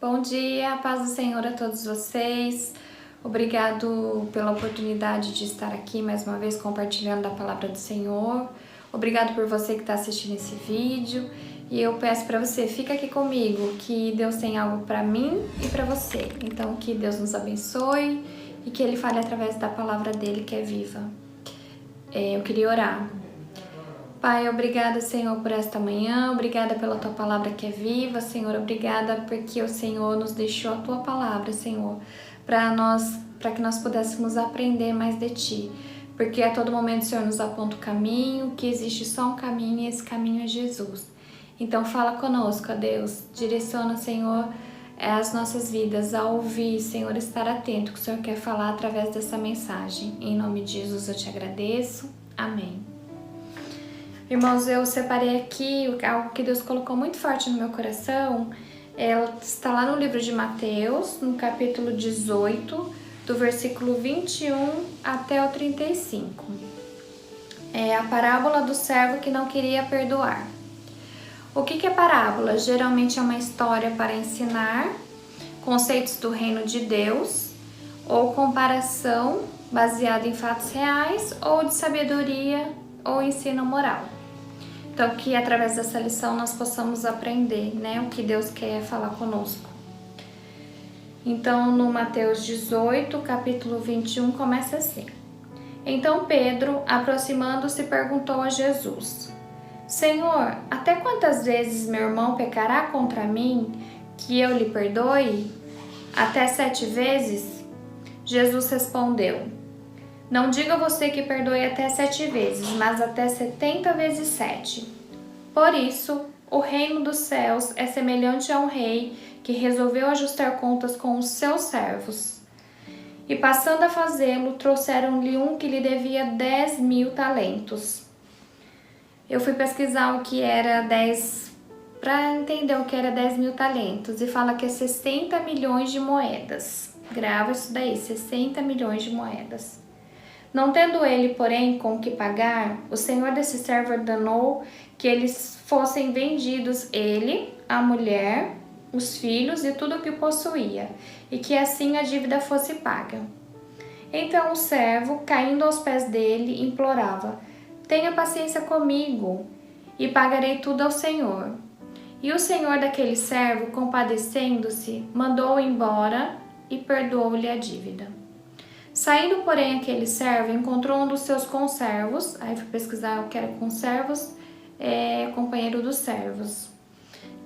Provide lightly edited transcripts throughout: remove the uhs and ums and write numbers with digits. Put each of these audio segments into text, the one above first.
Bom dia, a paz do Senhor a todos vocês. Obrigado pela oportunidade de estar aqui mais uma vez compartilhando a palavra do Senhor. Obrigado por você que está assistindo esse vídeo. E eu peço para você, fica aqui comigo, que Deus tem algo para mim e para você. Então, que Deus nos abençoe e que Ele fale através da palavra dele que é viva. Eu queria orar. Pai, obrigada, Senhor, por esta manhã, obrigada pela Tua palavra que é viva, Senhor, obrigada porque o Senhor nos deixou a Tua palavra, Senhor, para que nós pudéssemos aprender mais de Ti, porque a todo momento o Senhor nos aponta o caminho, que existe só um caminho e esse caminho é Jesus. Então fala conosco, ó Deus, direciona, Senhor, as nossas vidas a ouvir, Senhor, estar atento, que o Senhor quer falar através dessa mensagem. Em nome de Jesus eu te agradeço, amém. Irmãos, eu separei aqui algo que Deus colocou muito forte no meu coração. Ela está lá no livro de Mateus, no capítulo 18, do versículo 21 até o 35. É a parábola do servo que não queria perdoar. O que é parábola? Geralmente é uma história para ensinar conceitos do reino de Deus, ou comparação baseada em fatos reais, ou de sabedoria ou ensino moral. Então, que através dessa lição nós possamos aprender, né, o que Deus quer falar conosco. Então, no Mateus 18, capítulo 21, começa assim. Então Pedro, aproximando-se, perguntou a Jesus: Senhor, até quantas vezes meu irmão pecará contra mim, que eu lhe perdoe? Até 7 vezes? Jesus respondeu: Não digo a você que perdoe até 7 vezes, mas até 70 vezes 7. Por isso, o reino dos céus é semelhante a um rei que resolveu ajustar contas com os seus servos. E passando a fazê-lo, trouxeram-lhe um que lhe devia 10.000 talentos. Eu fui pesquisar o que era 10, para entender o que era 10.000 talentos, e fala que é 60 milhões de moedas. Grava isso daí, 60 milhões de moedas. Não tendo ele, porém, com que pagar, o senhor desse servo ordenou que eles fossem vendidos, ele, a mulher, os filhos e tudo o que possuía, e que assim a dívida fosse paga. Então o servo, caindo aos pés dele, implorava: Tenha paciência comigo, e pagarei tudo ao senhor. E o senhor daquele servo, compadecendo-se, mandou-o embora e perdoou-lhe a dívida. Saindo, porém, aquele servo encontrou um dos seus conservos, aí fui pesquisar o que era conservos, companheiro dos servos,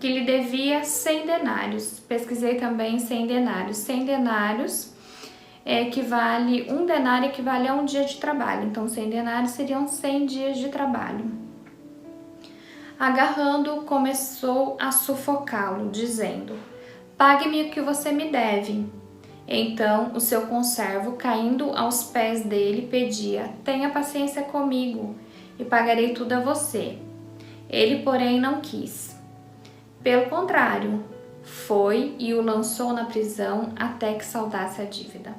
que lhe devia 100 denários. Pesquisei também 100 denários. 100 denários equivale, um denário equivale a um dia de trabalho, então 100 denários seriam 100 dias de trabalho. Agarrando-o, começou a sufocá-lo, dizendo: Pague-me o que você me deve. Então o seu conservo, caindo aos pés dele, pedia: Tenha paciência comigo, e pagarei tudo a você. Ele, porém, não quis. Pelo contrário, foi e o lançou na prisão até que saldasse a dívida.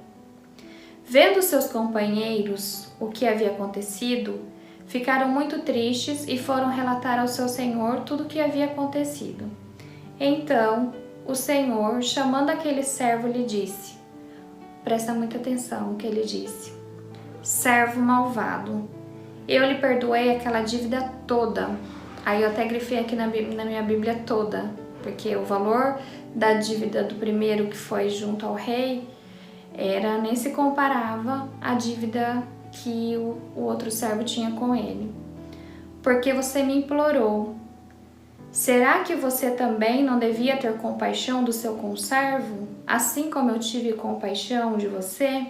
Vendo seus companheiros o que havia acontecido, ficaram muito tristes e foram relatar ao seu senhor tudo o que havia acontecido. Então o senhor, chamando aquele servo, lhe disse: Presta muita atenção no que ele disse. Servo malvado, eu lhe perdoei aquela dívida toda. Aí eu até grifei aqui na minha Bíblia toda, porque o valor da dívida do primeiro que foi junto ao rei nem se comparava à dívida que o outro servo tinha com ele. Porque você me implorou. Será que você também não devia ter compaixão do seu conservo, assim como eu tive compaixão de você?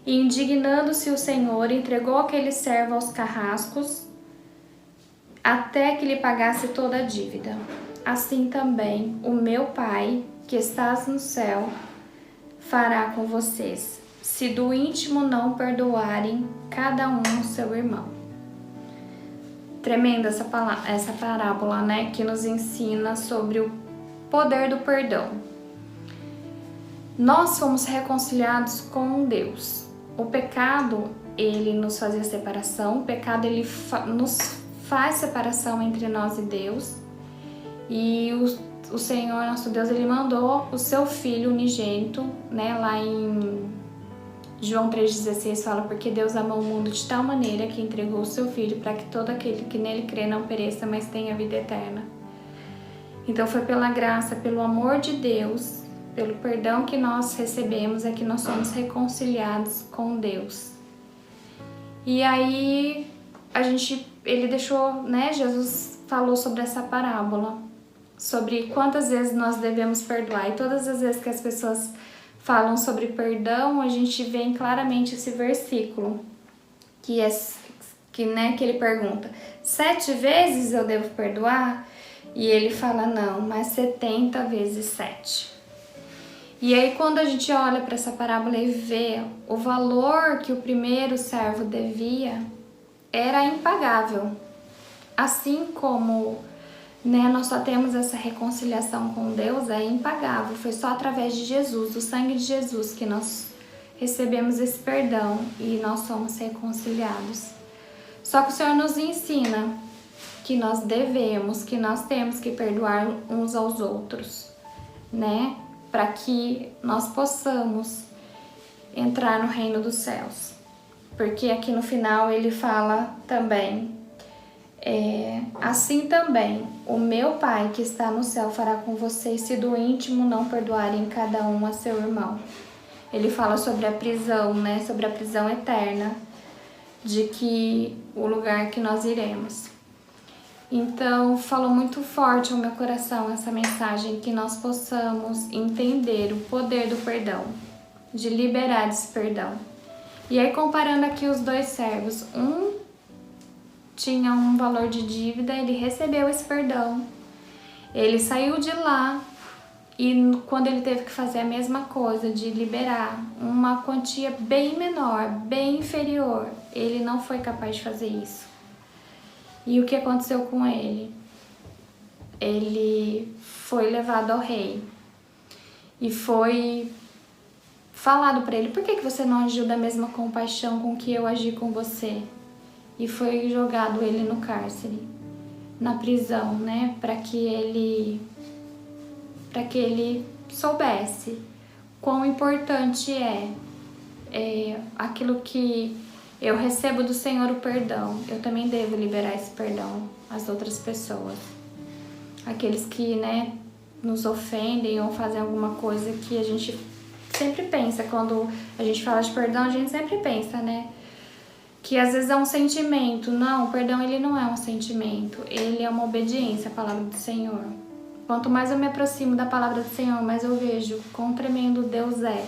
E indignando-se o Senhor, entregou aquele servo aos carrascos até que lhe pagasse toda a dívida. Assim também o meu Pai, que estás no céu, fará com vocês, se do íntimo não perdoarem cada um o seu irmão. Tremenda essa parábola, né, que nos ensina sobre o poder do perdão. Nós fomos reconciliados com Deus. O pecado, ele nos fazia separação. O pecado, ele nos faz separação entre nós e Deus. E o Senhor, nosso Deus, Ele mandou o seu Filho unigênito, né? Lá em João 3,16 fala, porque Deus amou o mundo de tal maneira que entregou o seu Filho para que todo aquele que nele crê não pereça, mas tenha vida eterna. Então foi pela graça, pelo amor de Deus, pelo perdão que nós recebemos, é que nós somos reconciliados com Deus. E aí ele deixou, né? Jesus falou sobre essa parábola, sobre quantas vezes nós devemos perdoar. E todas as vezes que as pessoas falam sobre perdão, a gente vê claramente esse versículo, que ele pergunta, 7 vezes eu devo perdoar? E ele fala, não, mas 70 vezes 7. E aí quando a gente olha para essa parábola e vê o valor que o primeiro servo devia, era impagável. Assim como, né, nós só temos essa reconciliação com Deus, é impagável. Foi só através de Jesus, do sangue de Jesus, que nós recebemos esse perdão e nós somos reconciliados. Só que o Senhor nos ensina que nós temos que perdoar uns aos outros, né? Para que nós possamos entrar no reino dos céus. Porque aqui no final ele fala também, assim também o meu Pai que está no céu fará com vocês se do íntimo não perdoarem cada um a seu irmão. Ele fala sobre a prisão, né? Sobre a prisão eterna, de que o lugar que nós iremos. Então, falou muito forte ao meu coração essa mensagem, que nós possamos entender o poder do perdão, de liberar esse perdão. E aí, comparando aqui os dois servos, um tinha um valor de dívida, ele recebeu esse perdão, ele saiu de lá e quando ele teve que fazer a mesma coisa, de liberar uma quantia bem menor, bem inferior, ele não foi capaz de fazer isso. E o que aconteceu com ele? Ele foi levado ao rei e foi falado para ele, por que você não agiu da mesma compaixão com que eu agi com você? E foi jogado ele no cárcere, na prisão, né? Para que ele soubesse quão importante é aquilo que eu recebo do Senhor, o perdão. Eu também devo liberar esse perdão às outras pessoas. Aqueles que, né, nos ofendem ou fazem alguma coisa que a gente sempre pensa, quando a gente fala de perdão, a gente sempre pensa, né, que às vezes é um sentimento. Não, o perdão ele não é um sentimento, ele é uma obediência à palavra do Senhor. Quanto mais eu me aproximo da palavra do Senhor, mais eu vejo quão tremendo Deus é,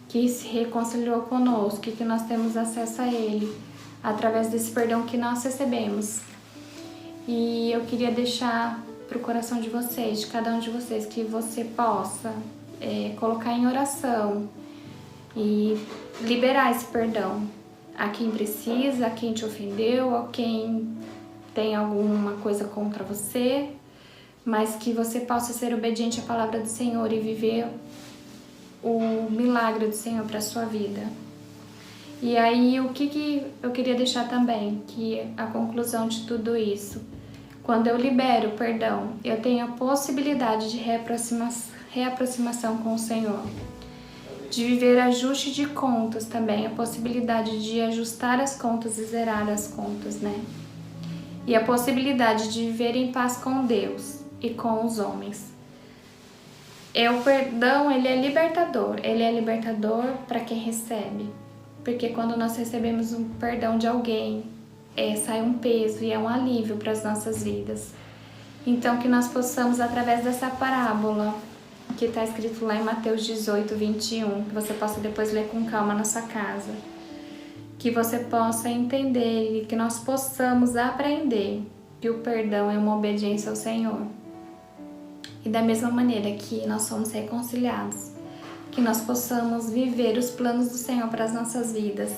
que se reconciliou conosco, que nós temos acesso a Ele através desse perdão que nós recebemos. E eu queria deixar para o coração de vocês, de cada um de vocês, que você possa colocar em oração e liberar esse perdão a quem precisa, a quem te ofendeu, a quem tem alguma coisa contra você, mas que você possa ser obediente à palavra do Senhor e viver o milagre do Senhor para a sua vida. E aí, o que eu queria deixar também, que a conclusão de tudo isso, quando eu libero o perdão, eu tenho a possibilidade de reaproximação com o Senhor, de viver ajuste de contas também, a possibilidade de ajustar as contas e zerar as contas, né? E a possibilidade de viver em paz com Deus e com os homens. O perdão, ele é libertador para quem recebe, porque quando nós recebemos um perdão de alguém, sai um peso e é um alívio para as nossas vidas. Então que nós possamos, através dessa parábola, que está escrito lá em Mateus 18, 21, que você possa depois ler com calma na sua casa, que você possa entender e que nós possamos aprender que o perdão é uma obediência ao Senhor. E da mesma maneira que nós somos reconciliados, que nós possamos viver os planos do Senhor para as nossas vidas,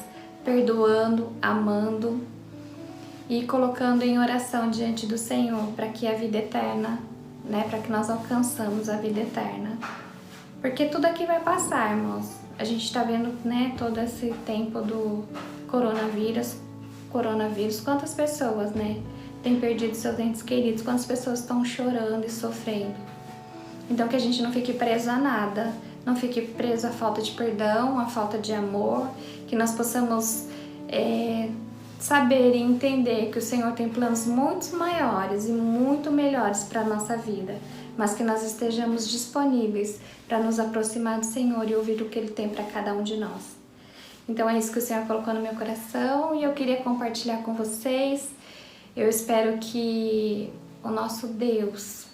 perdoando, amando e colocando em oração diante do Senhor para que a vida eterna, né, para que nós alcançamos a vida eterna. Porque tudo aqui vai passar, irmãos. A gente está vendo, né, todo esse tempo do coronavírus, quantas pessoas, né, têm perdido seus entes queridos, quantas pessoas estão chorando e sofrendo. Então que a gente não fique preso a nada, não fique preso à falta de perdão, à falta de amor, que nós possamos saber e entender que o Senhor tem planos muito maiores e muito melhores para a nossa vida, mas que nós estejamos disponíveis para nos aproximar do Senhor e ouvir o que Ele tem para cada um de nós. Então é isso que o Senhor colocou no meu coração e eu queria compartilhar com vocês. Eu espero que o nosso Deus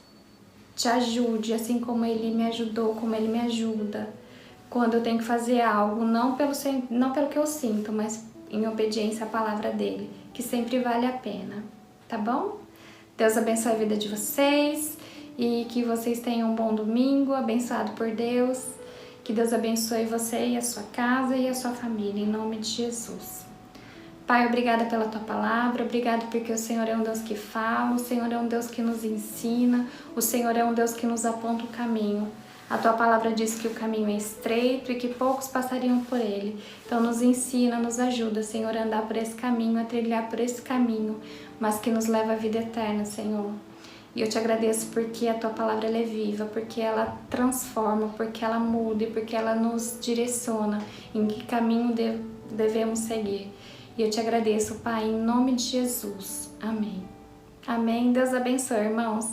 te ajude, assim como Ele me ajudou, como Ele me ajuda, quando eu tenho que fazer algo, não pelo que eu sinto, mas em obediência à palavra dEle, que sempre vale a pena, tá bom? Deus abençoe a vida de vocês e que vocês tenham um bom domingo, abençoado por Deus. Que Deus abençoe você e a sua casa e a sua família, em nome de Jesus. Pai, obrigada pela Tua palavra, obrigado porque o Senhor é um Deus que fala, o Senhor é um Deus que nos ensina, o Senhor é um Deus que nos aponta o caminho. A Tua palavra diz que o caminho é estreito e que poucos passariam por ele. Então nos ensina, nos ajuda, Senhor, a andar por esse caminho, a trilhar por esse caminho, mas que nos leva à vida eterna, Senhor. E eu te agradeço porque a Tua palavra ela é viva, porque ela transforma, porque ela muda e porque ela nos direciona em que caminho devemos seguir. E eu te agradeço, Pai, em nome de Jesus. Amém. Amém. Deus abençoe, irmãos.